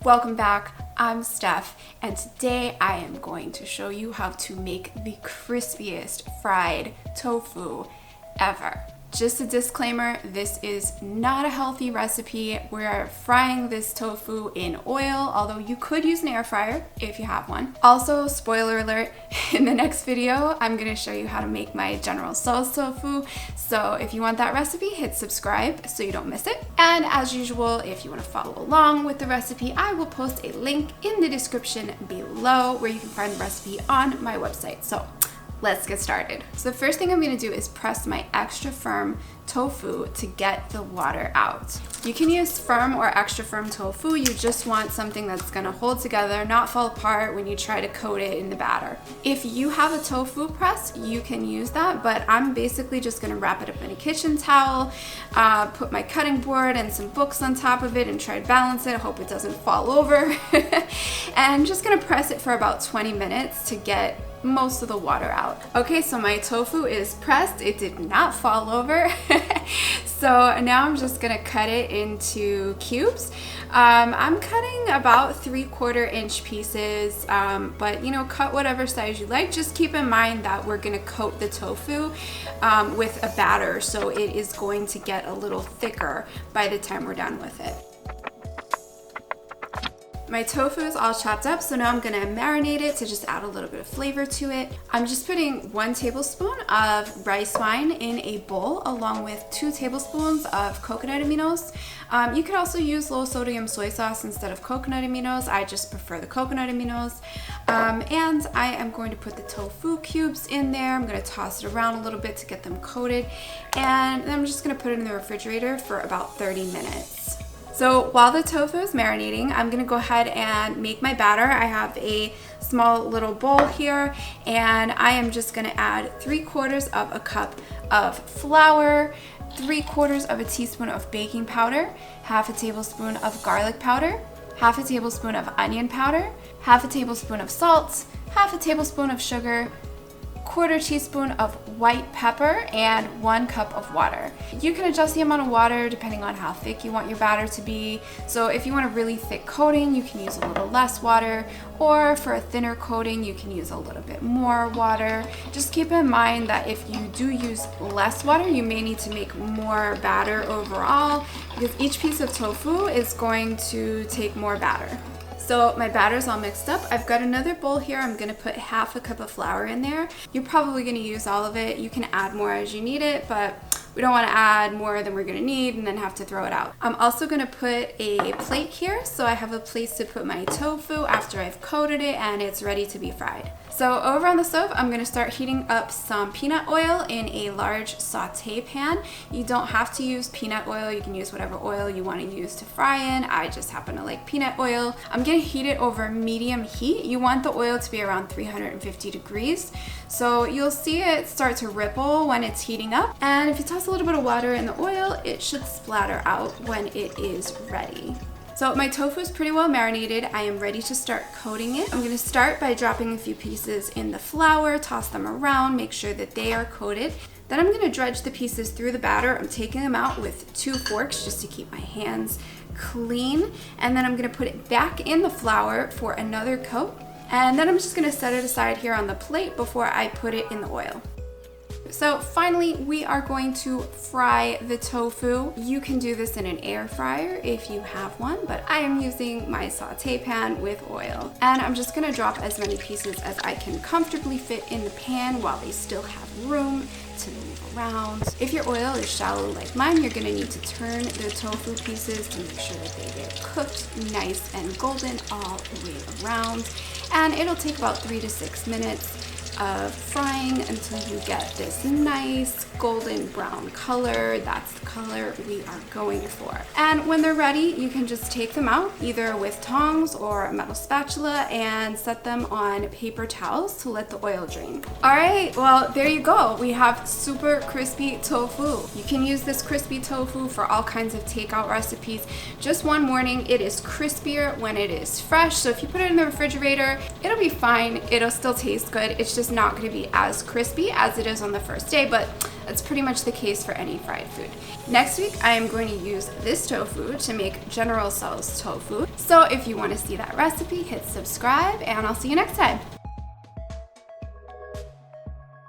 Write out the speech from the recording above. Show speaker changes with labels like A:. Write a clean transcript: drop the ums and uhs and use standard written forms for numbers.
A: Welcome back. I'm Steph, and today I am going to show you how to make the crispiest fried tofu ever. Just a disclaimer, this is not a healthy recipe. We're frying this tofu in oil, although you could use an air fryer if you have one. Also, spoiler alert, in the next video, I'm gonna show you how to make my General Tso tofu. So if you want that recipe, hit subscribe so you don't miss it. And as usual, if you wanna follow along with the recipe, I will post a link in the description below where you can find the recipe on my website. So let's get started. So the first thing I'm gonna do is press my extra firm tofu to get the water out. You can use firm or extra firm tofu. You just want something that's gonna hold together, not fall apart when you try to coat it in the batter. If you have a tofu press, you can use that, but I'm basically just gonna wrap it up in a kitchen towel, put my cutting board and some books on top of it and try to balance it. I hope it doesn't fall over. And I'm just gonna press it for about 20 minutes to get most of the water out. Okay, so my tofu is pressed. It did not fall over. So now I'm just gonna cut it into cubes. I'm cutting about 3/4 inch pieces, but you know, cut whatever size you like. Just keep in mind that we're gonna coat the tofu with a batter, so it is going to get a little thicker by the time we're done with it. My tofu is all chopped up, so now I'm gonna marinate it to just add a little bit of flavor to it. I'm just putting 1 tablespoon of rice wine in a bowl along with 2 tablespoons of coconut aminos. You could also use low sodium soy sauce instead of coconut aminos. I just prefer the coconut aminos. And I am going to put the tofu cubes in there. I'm gonna toss it around a little bit to get them coated. And then I'm just gonna put it in the refrigerator for about 30 minutes. So while the tofu is marinating, I'm gonna go ahead and make my batter. I have a small little bowl here, and I am just gonna add 3/4 of a cup of flour, 3/4 of a teaspoon of baking powder, 1/2 tablespoon of garlic powder, 1/2 tablespoon of onion powder, 1/2 tablespoon of salt, 1/2 tablespoon of sugar, 1/4 teaspoon of white pepper, and 1 cup of water. You can adjust the amount of water depending on how thick you want your batter to be. So if you want a really thick coating, you can use a little less water, or for a thinner coating, you can use a little bit more water. Just keep in mind that if you do use less water, you may need to make more batter overall, because each piece of tofu is going to take more batter. So my batter's all mixed up. I've got another bowl here. I'm gonna put 1/2 cup of flour in there. You're probably gonna use all of it. You can add more as you need it, but we don't wanna add more than we're gonna need and then have to throw it out. I'm also gonna put a plate here, so I have a place to put my tofu after I've coated it and it's ready to be fried. So over on the stove, I'm gonna start heating up some peanut oil in a large saute pan. You don't have to use peanut oil. You can use whatever oil you wanna use to fry in. I just happen to like peanut oil. I'm gonna heat it over medium heat. You want the oil to be around 350 degrees. So you'll see it start to ripple when it's heating up. And if you toss a little bit of water in the oil, it should splatter out when it is ready. So my tofu is pretty well marinated. I am ready to start coating it. I'm gonna start by dropping a few pieces in the flour, toss them around, make sure that they are coated. Then I'm gonna dredge the pieces through the batter. I'm taking them out with 2 forks just to keep my hands clean. And then I'm gonna put it back in the flour for another coat. And then I'm just gonna set it aside here on the plate before I put it in the oil. So finally, we are going to fry the tofu. You can do this in an air fryer if you have one, but I am using my saute pan with oil. And I'm just gonna drop as many pieces as I can comfortably fit in the pan while they still have room to move around. If your oil is shallow like mine, you're gonna need to turn the tofu pieces to make sure that they get cooked nice and golden all the way around. And it'll take about 3 to 6 minutes of frying until you get this nice golden brown color. That's the color we are going for. And when they're ready, you can just take them out either with tongs or a metal spatula and set them on paper towels to let the oil drain. All right, well, there you go. We have super crispy tofu. You can use this crispy tofu for all kinds of takeout recipes. Just one warning, it is crispier when it is fresh. So if you put it in the refrigerator, it'll be fine. It'll still taste good. It's just not gonna be as crispy as it is on the first day, but That's pretty much the case for any fried food. Next week, I am going to use this tofu to make General Tso's tofu. So if you want to see that recipe, hit subscribe, and I'll see you next time.